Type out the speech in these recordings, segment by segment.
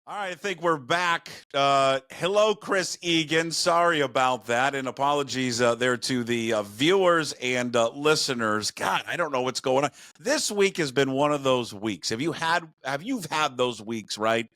All right, I think we're back. Hello, Chris Egan. Sorry about that, and apologies there to the viewers and listeners. God, I don't know what's going on. This week has been one of those weeks. Have you had those weeks, right?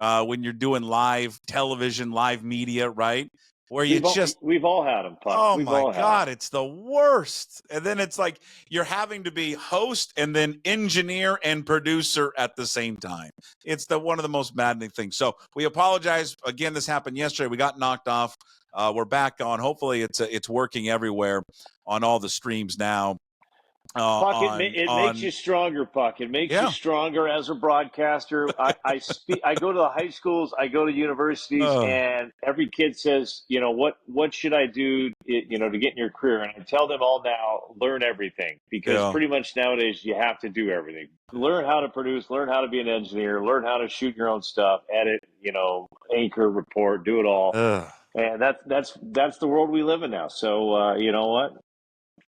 When you're doing live television, live media, right? Where you We've all had them, Puck. oh We've my all had God, 'em. it's the worst. And then it's like you're having to be host and then engineer and producer at the same time. It's one of the most maddening things. So we apologize. Again, this happened yesterday. We got knocked off. We're back on. Hopefully it's working everywhere on all the streams now. Puck, it makes you stronger, Puck. It makes you stronger as a broadcaster. I go to the high schools, I go to universities, and every kid says, what should I do, to get in your career? And I tell them all now, learn everything, because pretty much nowadays you have to do everything. Learn how to produce, learn how to be an engineer, learn how to shoot your own stuff, edit, anchor, report, do it all. And that's the world we live in now. So you know what?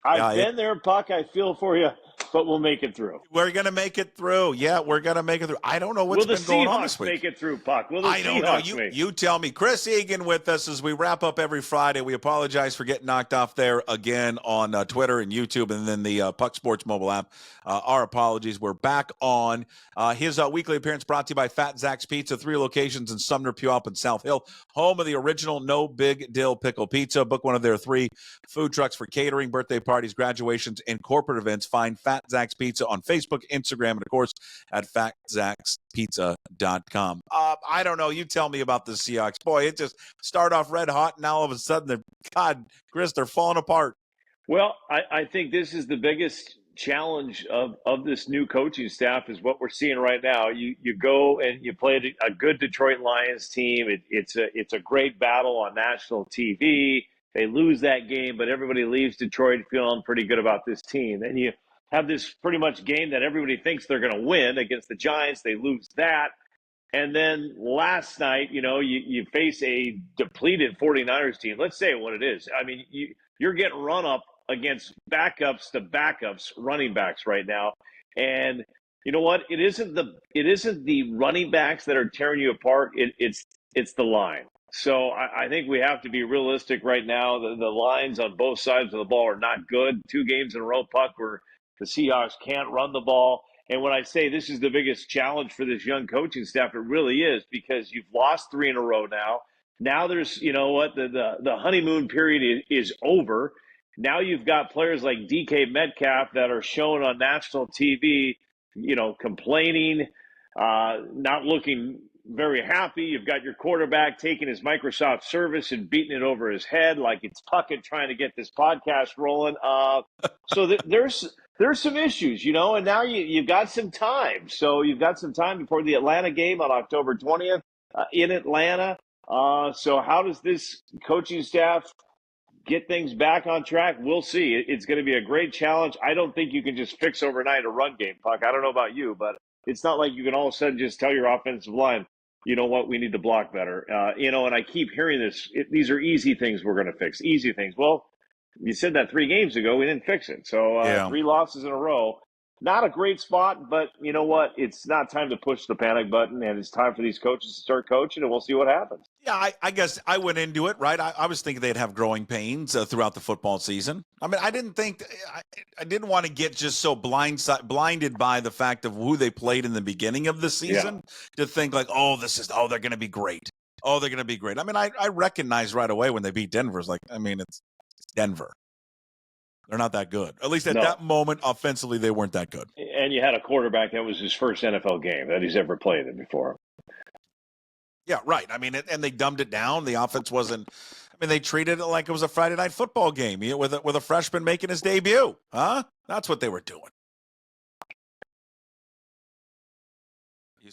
I've been there, Puck. I feel for you, but we'll make it through. We're going to make it through. Yeah, we're going to make it through. I don't know what's been going on this week. Will the Seahawks make it through, Puck? Will the I don't Seahawks know. You tell me. Chris Egan with us as we wrap up every Friday. We apologize for getting knocked off there again on Twitter and YouTube and then the Puck Sports mobile app. Our apologies. We're back on. His weekly appearance brought to you by Fat Zach's Pizza, 3 locations in Sumner, Puyallup, and South Hill. Home of the original No Big Dill Pickle Pizza. Book one of their 3 food trucks for catering, birthday parties, graduations, and corporate events. Find Fat Zach's Pizza on Facebook, Instagram, and, of course, at fatzachspizza.com. I don't know. You tell me about the Seahawks. Boy, it just start off red hot, and now all of a sudden, Chris, they're falling apart. Well, I think this is the biggest challenge of this new coaching staff is what we're seeing right now. You go and you play a good Detroit Lions team. It's a great battle on national TV. They lose that game, but everybody leaves Detroit feeling pretty good about this team. Then you have this pretty much game that everybody thinks they're going to win against the Giants. They lose that. And then last night, you face a depleted 49ers team. Let's say what it is. I mean, you're getting run up against backups to backups running backs right now. And you know what? It isn't the running backs that are tearing you apart. It's the line. So I think we have to be realistic right now. The lines on both sides of the ball are not good. 2 games in a row, Puck, where the Seahawks can't run the ball. And when I say this is the biggest challenge for this young coaching staff, it really is, because you've lost 3 in a row now. Now there's, the honeymoon period is over. Now you've got players like DK Metcalf that are shown on national TV, complaining, not looking very happy. You've got your quarterback taking his Microsoft service and beating it over his head like it's Puckett trying to get this podcast rolling. So there's some issues, and now you've got some time. So you've got some time before the Atlanta game on October 20th in Atlanta. So how does this coaching staff get things back on track? We'll see. It's going to be a great challenge. I don't think you can just fix overnight a run game, Puck. I don't know about you, but it's not like you can all of a sudden just tell your offensive line, you know what, we need to block better. And I keep hearing this. These are easy things we're going to fix. Easy things. Well, you said that 3 games ago. We didn't fix it. So 3 losses in a row. Not a great spot, but you know what? It's not time to push the panic button, and it's time for these coaches to start coaching, and we'll see what happens. Yeah, I guess I went into it, right? I was thinking they'd have growing pains throughout the football season. I mean, I didn't want to get just so blinded by the fact of who they played in the beginning of the season to think like, they're going to be great. Oh, they're going to be great. I mean, I recognized right away when they beat Denver. It's Denver. They're not that good. At least at that moment, offensively, they weren't that good. And you had a quarterback that was his first NFL game that he's ever played in before. Yeah, right. I mean, and they dumbed it down. The offense wasn't – I mean, they treated it like it was a Friday night football game with a freshman making his debut. Huh? That's what they were doing.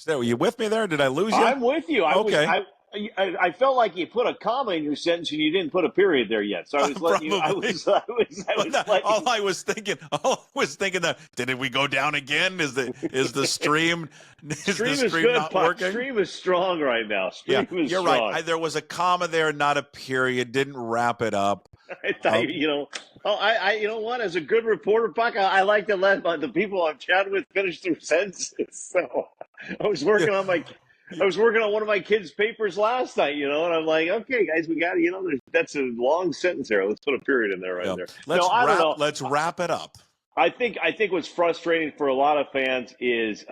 Were you with me there? Did I lose you? I'm with you. I felt like you put a comma in your sentence and you didn't put a period there yet. So I was letting you. All I was thinking that did we go down again? Is the stream good, not working? Stream is strong right now. You're strong. right. There was a comma there, not a period. Didn't wrap it up. I thought, you know what? As a good reporter, Puck, I like to let the people I'm chatting with finish their sentences. So I was working on my I was working on one of my kids' papers last night, and I'm like, okay, guys, we got, that's a long sentence there. Let's put a period in there right Yeah. there. No, Let's I don't wrap. know. Let's wrap it up. I think what's frustrating for a lot of fans is,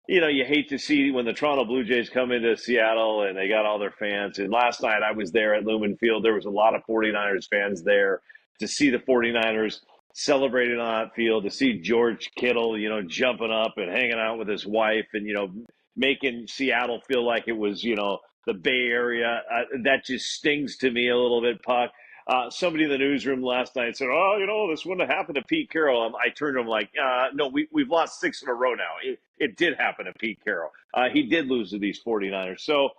you hate to see when the Toronto Blue Jays come into Seattle and they got all their fans. And last night I was there at Lumen Field. There was a lot of 49ers fans there to see the 49ers celebrating on that field, to see George Kittle, jumping up and hanging out with his wife and, making Seattle feel like it was, the Bay Area. That just stings to me a little bit, Puck. Somebody in the newsroom last night said, "Oh, this wouldn't have happened to Pete Carroll." I turned to him like, "No, we've lost 6 in a row now. It did happen to Pete Carroll. He did lose to these 49ers." So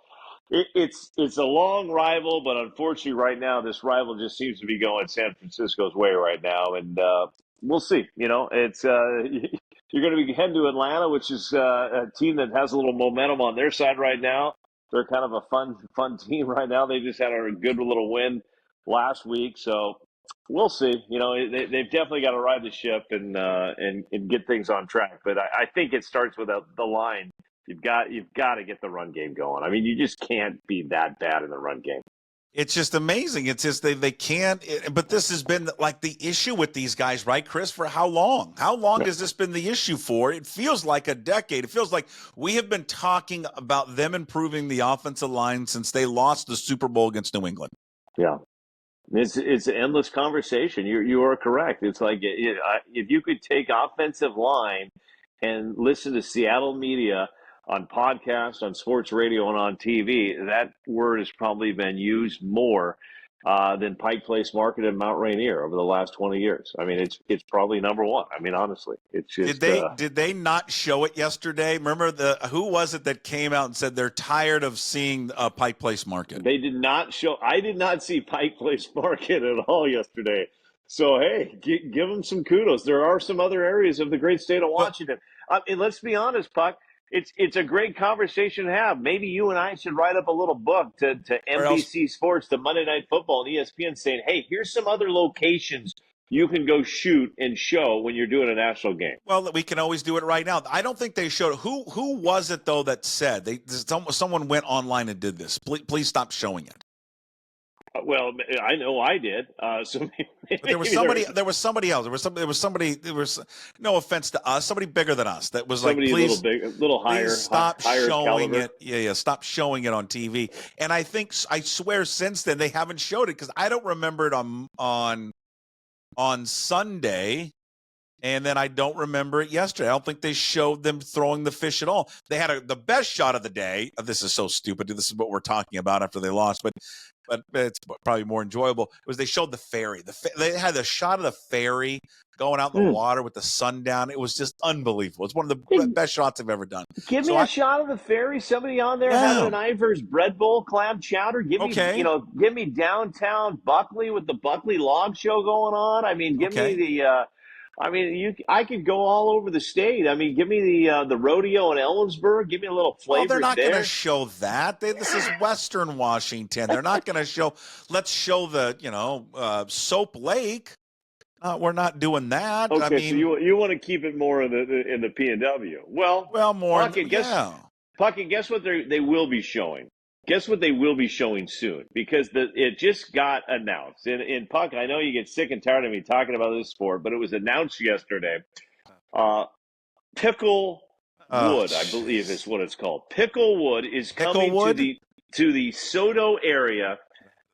it's a long rival, but unfortunately, right now, this rival just seems to be going San Francisco's way right now, and we'll see. It's you're going to be heading to Atlanta, which is a team that has a little momentum on their side right now. They're kind of a fun team right now. They just had a good little win last week, so we'll see. They've definitely got to ride the ship and get things on track. But I think it starts with the line. You've got to get the run game going. I mean, you just can't be that bad in the run game. It's just amazing. It's just they can't. But this has been like the issue with these guys, right, Chris? For how long? How long has this been the issue for? It feels like a decade. It feels like we have been talking about them improving the offensive line since they lost the Super Bowl against New England. Yeah. It's an endless conversation. You are correct. It's like if you could take offensive line and listen to Seattle media on podcast, on sports radio, and on TV, that word has probably been used more than Pike Place Market and Mount Rainier over the last 20 years. I mean, it's probably number one. I mean, honestly, it's just. Did they not show it yesterday? Remember who was it that came out and said they're tired of seeing Pike Place Market? They did not show. I did not see Pike Place Market at all yesterday. So hey, give them some kudos. There are some other areas of the great state of Washington. And let's be honest, Puck. It's a great conversation to have. Maybe you and I should write up a little book to NBC Sports, to Monday Night Football, and ESPN, saying, "Hey, here's some other locations you can go shoot and show when you're doing a national game." Well, we can always do it right now. I don't think they showed it. Who was it though that said someone went online and did this? Please stop showing it. Well, I know I did. So maybe there was somebody. There was somebody else. There was somebody. There was no offense to us. Somebody bigger than us that was somebody like, please, a little higher. Stop higher showing caliber. it. Yeah. Stop showing it on TV. And I swear since then they haven't showed it because I don't remember it on Sunday. And then I don't remember it yesterday. I don't think they showed them throwing the fish at all. They had the best shot of the day. This is so stupid. This is what we're talking about after they lost, but it's probably more enjoyable. It was they showed the ferry. They had the shot of the ferry going out in the water with the sun down. It was just unbelievable. It's one of the best shots I've ever done. Give me a shot of the ferry. Somebody on there having an Ivar's bread bowl, clam chowder. Give me downtown Buckley with the Buckley Log Show going on. I mean, give me the. I could go all over the state. I mean, give me the rodeo in Ellensburg. Give me a little flavor. Well, they're not going to show that. This is Western Washington. They're not going to show. Let's show the Soap Lake. We're not doing that. Okay, I mean, so you want to keep it more in the PNW. Well, more. Puckett, guess what they will be showing. Guess what they will be showing soon, because it just got announced. In Puck, I know you get sick and tired of me talking about this sport, but it was announced yesterday. Picklewood, I believe is what it's called. Picklewood is coming to the SODO area.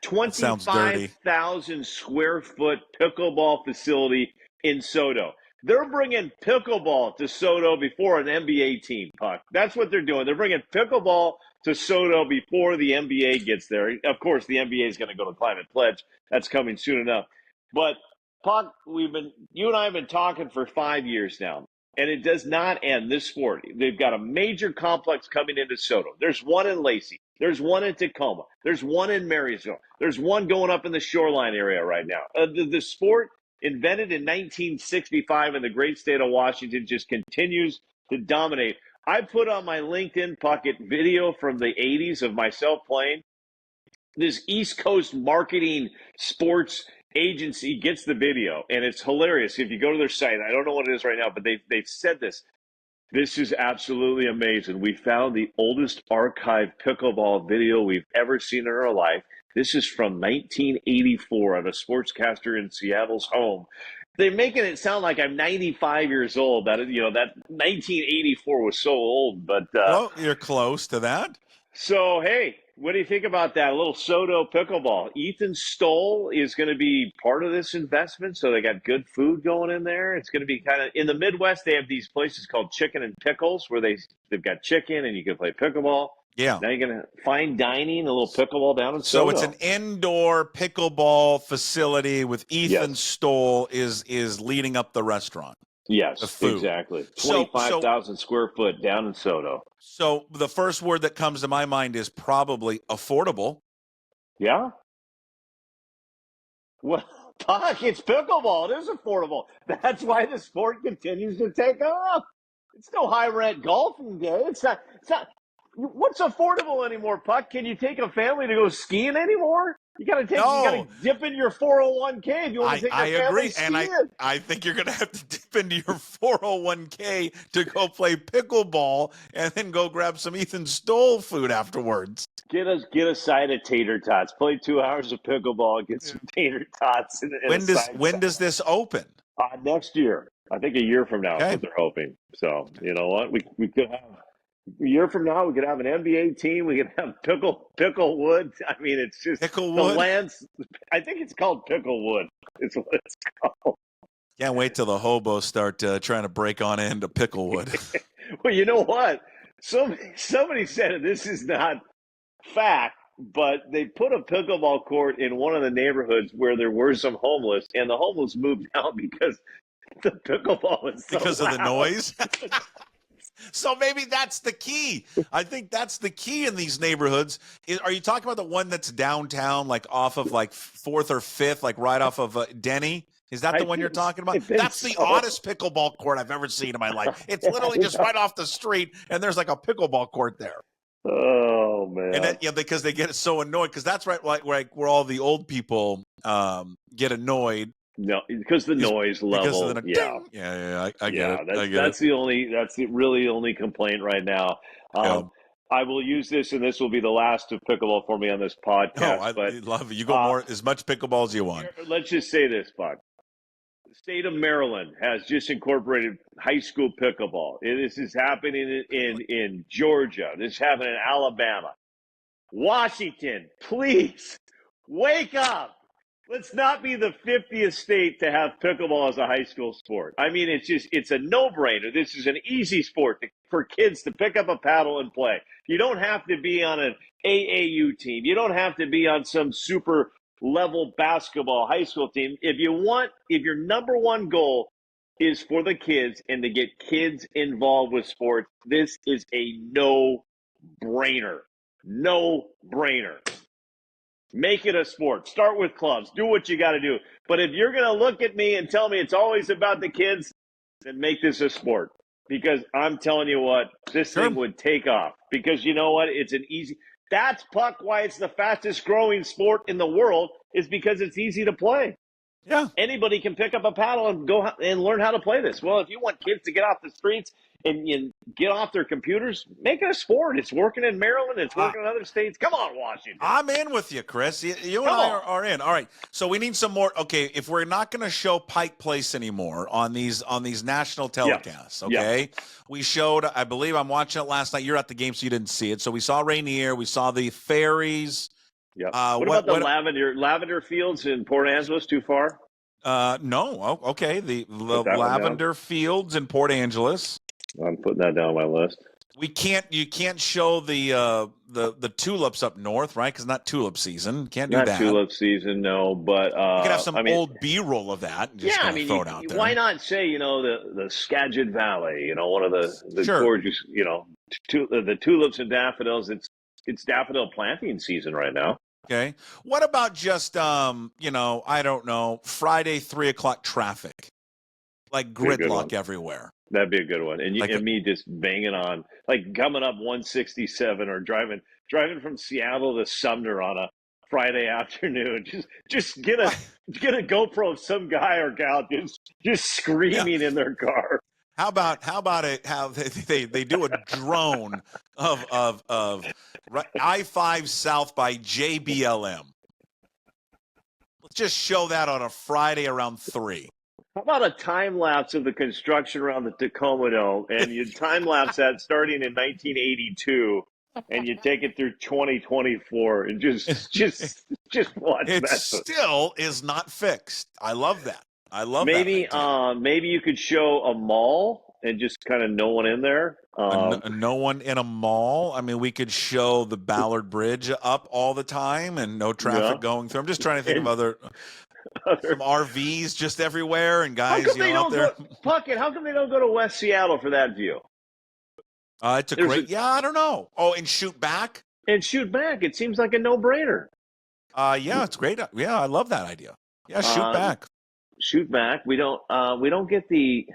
25,000 square foot pickleball facility in SODO. They're bringing pickleball to SODO before an NBA team, Puck. That's what they're doing. They're bringing pickleball to SODO before the NBA gets there. Of course, the NBA is going to go to Climate Pledge. That's coming soon enough. But, Puck, you and I have been talking for 5 years now, and it does not end this sport. They've got a major complex coming into SODO. There's one in Lacey. There's one in Tacoma. There's one in Marysville. There's one going up in the Shoreline area right now. The sport, invented in 1965 in the great state of Washington, just continues to dominate. I put on my LinkedIn Puckett video from the 80s of myself playing. This East Coast marketing sports agency gets the video, and it's hilarious. If you go to their site, I don't know what it is right now, but they've said this. This is absolutely amazing. We found the oldest archived pickleball video we've ever seen in our life. This is from 1984 at a sportscaster in Seattle's home. They're making it sound like I'm 95 years old. That 1984 was so old, but Well, you're close to that. so, hey, what do you think about that? A little SODO pickleball. Ethan Stoll is going to be part of this investment, so they got good food going in there. It's going to be kind of in the Midwest. They have these places called Chicken and Pickles where they've got chicken and you can play pickleball. Yeah. Now you're going to fine dining, a little pickleball down in SODO. So it's an indoor pickleball facility with Ethan Stoll is leading up the restaurant. Yes, exactly. 25,000 square foot down in SODO. So the first word that comes to my mind is probably affordable. Yeah. Well, Puck, it's pickleball. It is affordable. That's why the sport continues to take off. It's no high rent golfing day. It's not. What's affordable anymore, Puck? Can you take a family to go skiing anymore? You got to dip into your 401k if you want to take your family skiing. And I think you're going to have to dip into your 401k to go play pickleball and then go grab some Ethan Stoll food afterwards. Get a side of tater tots. Play 2 hours of pickleball. Get some tater tots. When does this open? Next year. I think a year from now is what they're hoping. So you know what? We could have. A year from now, we could have an NBA team. We could have Picklewood. I mean, it's just Picklewood. The lands. I think it's called Picklewood. It's what it's called. Can't wait till the hobos start trying to break on into Picklewood. Well, you know what? Somebody said this is not fact, but they put a pickleball court in one of the neighborhoods where there were some homeless, and the homeless moved out because the pickleball is so because loud. Of the noise. So maybe that's the key. I think that's the key in these neighborhoods. Are you talking about the one that's downtown, like off of like 4th or 5th, like right off of Denny? Is that the one you're talking about? That's the oddest pickleball court I've ever seen in my life. It's literally just right off the street, and there's like a pickleball court there. Oh man! And because they get so annoyed, because that's right, like where all the old people get annoyed. No, because the noise level. I get it. That's the really only complaint right now. I will use this, and this will be the last of pickleball for me on this podcast. I love it. You go more as much pickleball as you want. Let's just say this, Buck. The state of Maryland has just incorporated high school pickleball. This is happening in Georgia. This is happening in Alabama. Washington, please wake up. Let's not be the 50th state to have pickleball as a high school sport. I mean, it's a no-brainer. This is an easy sport for kids to pick up a paddle and play. You don't have to be on an AAU team. You don't have to be on some super level basketball high school team. If your number one goal is for the kids and to get kids involved with sports, this is a no-brainer. No-brainer. Make it a sport. Start with clubs. Do what you got to do. But if you're going to look at me and tell me it's always about the kids, then make this a sport. Because I'm telling you what, this thing would take off. Because you know what? It's an easy – that's, Puck, why it's the fastest growing sport in the world is because it's easy to play. Yeah. Anybody can pick up a paddle and go and learn how to play this. Well, if you want kids to get off the streets and get off their computers, make it a sport. It's working in Maryland. It's working in other states. Come on, Washington. I'm in with you, Chris. You and I are in. All right. So we need some more. Okay, if we're not going to show Pike Place anymore on these national telecasts, okay? Yeah. We showed, I believe I'm watching it last night. You're at the game, so you didn't see it. So we saw Rainier. We saw the ferries. Yeah. What about the lavender fields in Port Angeles? Too far? No. Oh, okay. The lavender fields in Port Angeles. I'm putting that down on my list. You can't show the tulips up north, right? Because not tulip season. Can't do that. Not tulip season, no. But you can have some old B-roll of that. And just throw it out there. Why not say the Skagit Valley? One of the gorgeous. The tulips and daffodils. It's daffodil planting season right now. Okay. What about just I don't know, Friday 3:00 traffic, like gridlock everywhere? That'd be a good one. And me just banging on, like coming up 167 or driving from Seattle to Sumner on a Friday afternoon. Just get a GoPro of some guy or gal just screaming in their car. How about it? How they do a drone of I-5 South by JBLM. Let's just show that on a Friday around 3. How about a time lapse of the construction around the Tacoma Dome, and you time lapse that starting in 1982, and you take it through 2024, and just watch It that. still is not fixed. I love that. I love Maybe that. Maybe you could show a mall and just kind of no one in there. No one in a mall. I mean, we could show the Ballard Bridge up all the time and no traffic Yeah. going through. I'm just trying to think of other some RVs just everywhere and How guys, come they out don't there. go, Puckett? How come they don't go to West Seattle for that view? It's a great. Yeah, I don't know. Oh, and shoot back. And shoot back. It seems like a no-brainer. Yeah, it's great. Yeah, I love that idea. Yeah, shoot back. Shoot back. We don't get the.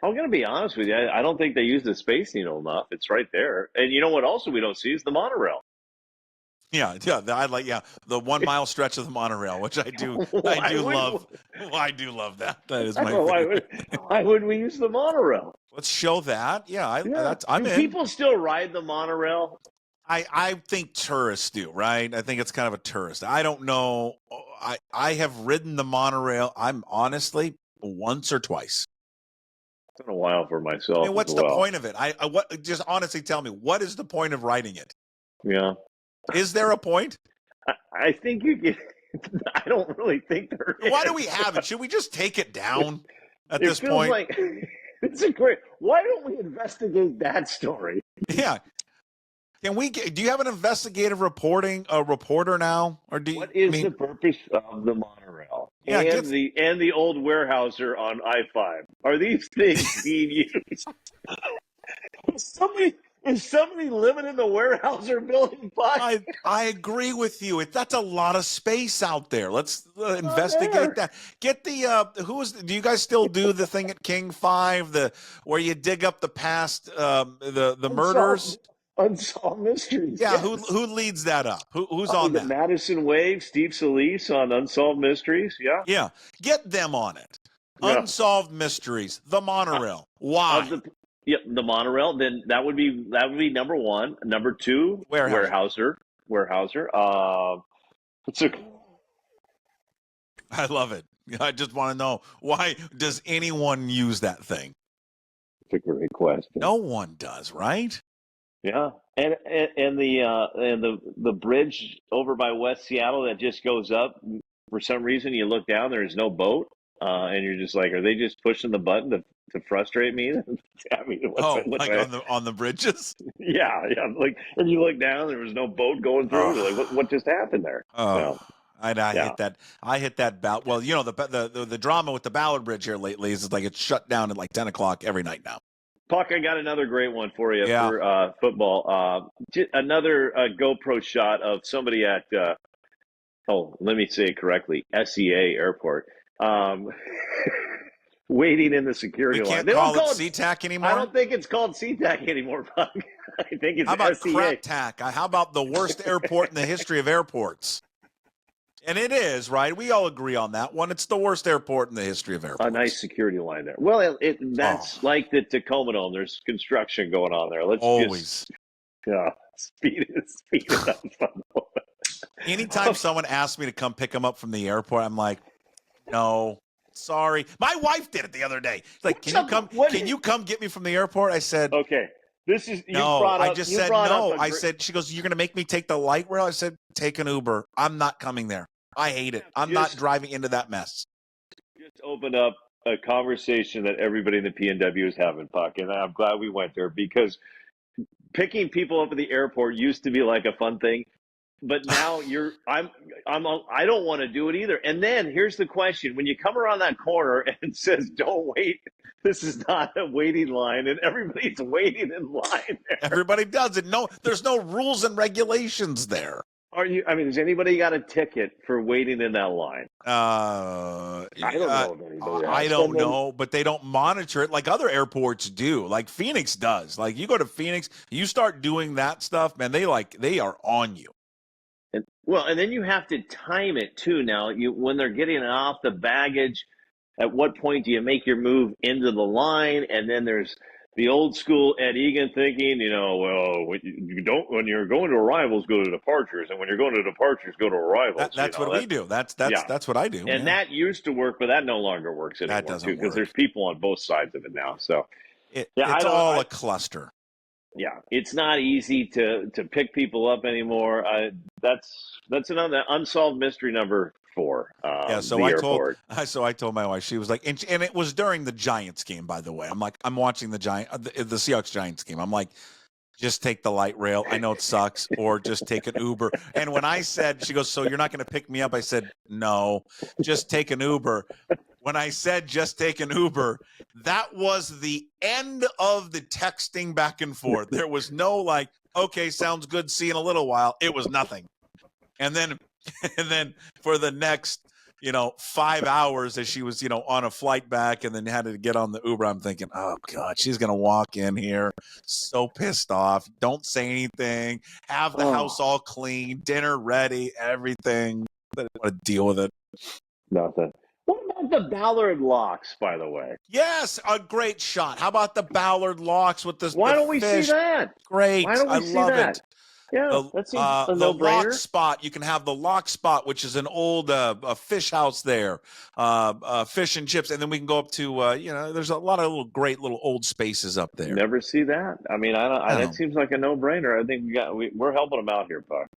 I'm going to be honest with you. I don't think they use the Space Needle enough. It's right there. And you know what? Also, we don't see is the monorail. Yeah. I like the 1 mile stretch of the monorail, which I do love. I do love that. That is my favorite. Why would we use the monorail? Let's show that. Yeah, I'm in. People still ride the monorail. I think tourists do, right? I think it's kind of a tourist. I don't know. I have ridden the monorail. I'm honestly once or twice. It's been a while for myself. And what's the point of it? What? Just honestly tell me, what is the point of riding it? Yeah. Is there a point? I think you get. I don't really think there is. Why do we have it? Should we just take it down at this feels point? Like, it's a great. Why don't we investigate that story? Yeah. Can we get? Do you have an investigative reporter now, or do you? What is the purpose of the monorail? Yeah, and the old warehouser on I-5? Are these things being used? Is somebody living in the warehouser building? I agree with you. That's a lot of space out there. Let's investigate that. Get the do you guys still do the thing at King 5, where you dig up the past the murders? Unsolved Mysteries. Yeah, yes. who leads that up? Who's on that? Madison Wave, Steve Solis on Unsolved Mysteries. Yeah. Yeah. Get them on it. Yeah. Unsolved Mysteries. The monorail. Why? The monorail. Then that would be number one. Number two, warehouser. I love it. I just want to know, why does anyone use that thing? It's a great question. No one does, right? Yeah, and the bridge over by West Seattle that just goes up. For some reason, you look down, there's no boat, and you're just like, are they just pushing the button to frustrate me? I mean, on the bridges? Yeah. Like, and you look down, there was no boat going through. You're like, what just happened there? Oh. I hit that. I hit that ballot. Well, the drama with the Ballard Bridge here lately is like it's shut down at like 10 o'clock every night now. Puck, I got another great one for you for football. Another GoPro shot of somebody at, let me say it correctly, SEA Airport, waiting in the security line. They don't call it SeaTac anymore? I don't think it's called SeaTac anymore, Puck. I think it's How about SEA. Crap-Tac? How about the worst airport in the history of airports? And it is, right? We all agree on that one. It's the worst airport in the history of airports. A nice security line there. Well, that's like the Tacoma Dome. There's construction going on there. Let's speed it up. Anytime someone asks me to come pick them up from the airport, I'm like, no, sorry. My wife did it the other day. She's like, can you come get me from the airport? I said, okay. I said, she goes, you're going to make me take the light rail? I said, take an Uber. I'm not coming there. I hate it. I'm not driving into that mess. Just open up a conversation that everybody in the PNW is having, Puck, and I'm glad we went there, because picking people up at the airport used to be like a fun thing, but now I don't want to do it either. And then here's the question: when you come around that corner and it says "Don't wait," this is not a waiting line, and everybody's waiting in line there. Everybody does it. No, there's no rules and regulations there. Has anybody got a ticket for waiting in that line? I don't know of anybody. I don't know, but they don't monitor it like other airports do. Like Phoenix does. Like you go to Phoenix, you start doing that stuff, man, they are on you. And then you have to time it too. Now, when they're getting it off the baggage, at what point do you make your move into the line? And then there's the old school Ed Egan thinking, well, when you're going to arrivals, go to departures, and when you're going to departures, go to arrivals. That's what we do. That's what I do. And that used to work, but that no longer works anymore. That doesn't because there's people on both sides of it now. So it's all a cluster. Yeah, it's not easy to pick people up anymore. That's another unsolved mystery number 4. So I told my wife, she was like, and it was during the Giants game, by the way. I'm like, I'm watching the Seahawks Giants game. I'm like, just take the light rail. I know it sucks, or just take an Uber. And when I said, she goes, so you're not going to pick me up? I said, no, just take an Uber. When I said just take an Uber, that was the end of the texting back and forth. There was no like, okay, sounds good, see you in a little while. It was nothing. And then for the next, 5 hours as she was, on a flight back and then had to get on the Uber, I'm thinking, oh God, she's going to walk in here so pissed off. Don't say anything. Have the house all clean, dinner ready, everything. I don't want to deal with it. Nothing. What about the Ballard locks, by the way? Yes, a great shot. How about the Ballard locks with this? Why don't we see that? Great. Why don't we see love that? it. Yeah, that seems a the no-brainer. lock spot. You can have the lock spot, which is an old fish house there, fish and chips, and then we can go up to there's a lot of great little old spaces up there. Never see that. I mean, that seems like a no-brainer. I think we're helping them out here, Puck.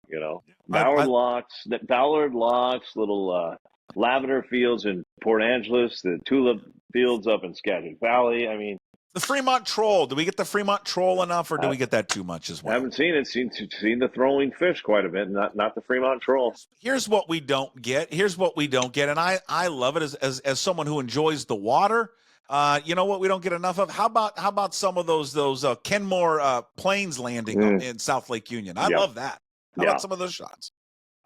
Ballard locks, little lavender fields in Port Angeles, the tulip fields up in Skagit Valley. I mean. The Fremont Troll. Do we get the Fremont Troll enough, or do we get that too much as well? I haven't seen it. Seen the throwing fish quite a bit, not the Fremont Troll. Here's what we don't get. And I love it as someone who enjoys the water. You know what we don't get enough of? How about some of those Kenmore planes landing in South Lake Union? I love that. How about some of those shots?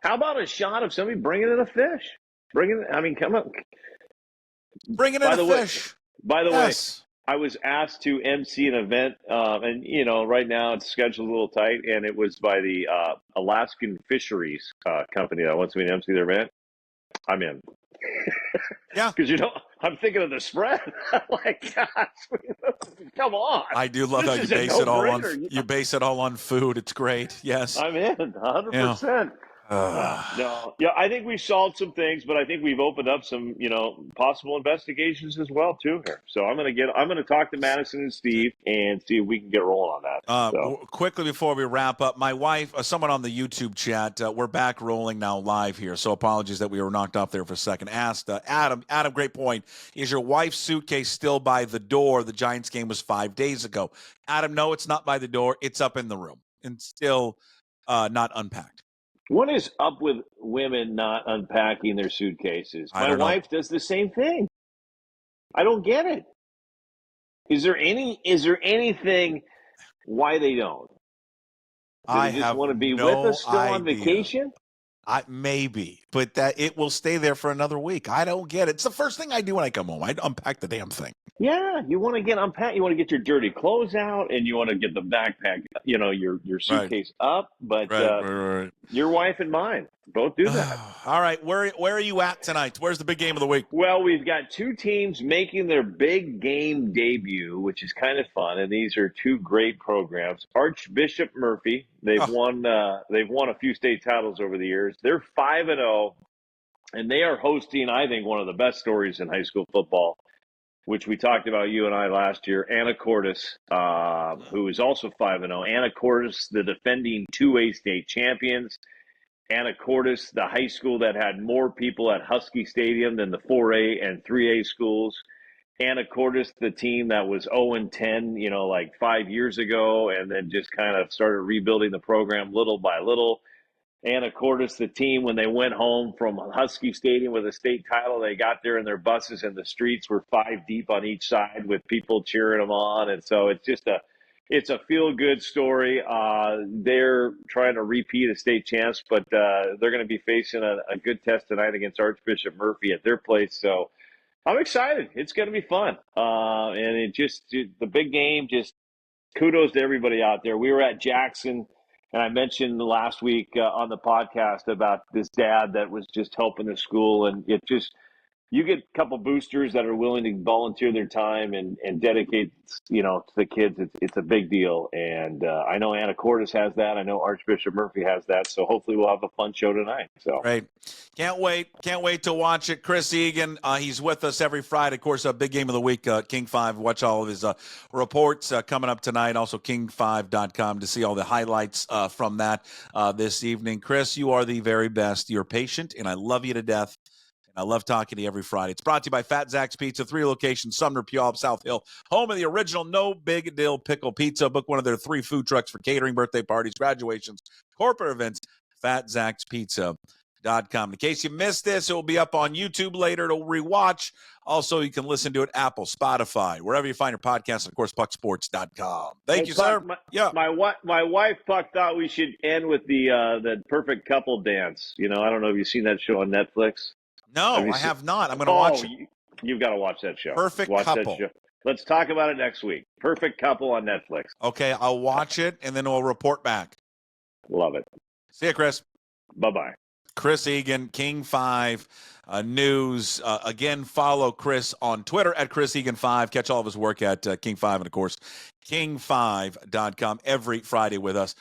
How about a shot of somebody bringing in a fish? Come on. Bringing in a fish. By the way, I was asked to MC an event, and right now it's scheduled a little tight, and it was by the Alaskan Fisheries Company that wants me to MC their event. I'm in. Yeah, because I'm thinking of the spread. Like, gosh, come on! I do love how you base it all on food. It's great. Yes, I'm in 100%. No, I think we've solved some things, but I think we've opened up some, possible investigations as well too here. So I'm going to talk to Madison and Steve and see if we can get rolling on that. Quickly before we wrap up, my wife, someone on the YouTube chat, we're back rolling now live here. So apologies that we were knocked off there for a second. Asked Adam, great point. Is your wife's suitcase still by the door? The Giants game was 5 days ago. Adam, no, it's not by the door. It's up in the room and still not unpacked. What is up with women not unpacking their suitcases? My wife does the same thing. I don't get it. Is there anything why they don't? Do they just want to be with us still on vacation? Maybe, but that it will stay there for another week. I don't get it. It's the first thing I do when I come home. I unpack the damn thing. Yeah, you want to get unpacked. You want to get your dirty clothes out, and you want to get the backpack, your suitcase up. But right. Your wife and mine both do that. All right, where are you at tonight? Where's the big game of the week? Well, we've got two teams making their big game debut, which is kind of fun, and these are two great programs. Archbishop Murphy, they've won a few state titles over the years. They're 5-0, and they are hosting, I think, one of the best stories in high school football, which we talked about, you and I, last year. Anacortes, who is also 5-0. Anacortes, the defending 2A state champions. Anacortes, the high school that had more people at Husky Stadium than the 4A and 3A schools. Anacortes, the team that was 0-10, like 5 years ago, and then just kind of started rebuilding the program little by little. Anacortes, the team, when they went home from Husky Stadium with a state title, they got there in their buses and the streets were 5 deep on each side with people cheering them on. And so it's just it's a feel-good story. They're trying to repeat a state champs, but they're going to be facing a good test tonight against Archbishop Murphy at their place. So I'm excited. It's going to be fun. And the big game, just kudos to everybody out there. We were at Jackson, and I mentioned last week on the podcast about this dad that was just helping the school, and you get a couple boosters that are willing to volunteer their time and dedicate, to the kids. It's a big deal. And I know Anacortes has that. I know Archbishop Murphy has that. So hopefully we'll have a fun show tonight. So Great. Can't wait to watch it. Chris Egan, he's with us every Friday. Of course, a big game of the week, King 5. Watch all of his reports coming up tonight. Also, king5.com to see all the highlights from that this evening. Chris, you are the very best. You're patient, and I love you to death. I love talking to you every Friday. It's brought to you by Fat Zach's Pizza, 3 locations, Sumner, Puyallup, South Hill, home of the original No Big Deal Pickle Pizza. Book one of their 3 food trucks for catering, birthday parties, graduations, corporate events, fatzachspizza.com. In case you missed this, it will be up on YouTube later to rewatch. Also, you can listen to it Apple, Spotify, wherever you find your podcast, and of course, pucksports.com. Thank you, Puck, sir. Yeah. My wife Puck thought we should end with the perfect couple dance. I don't know if you've seen that show on Netflix. No, I have not. I'm going to watch it. You've got to watch that show. Perfect watch Couple. That show. Let's talk about it next week. Perfect Couple on Netflix. Okay, I'll watch it, and then we'll report back. Love it. See you, Chris. Bye-bye. Chris Egan, King 5 News. Again, follow Chris on Twitter at Chris Egan 5. Catch all of his work at King 5, and, of course, king5.com every Friday with us.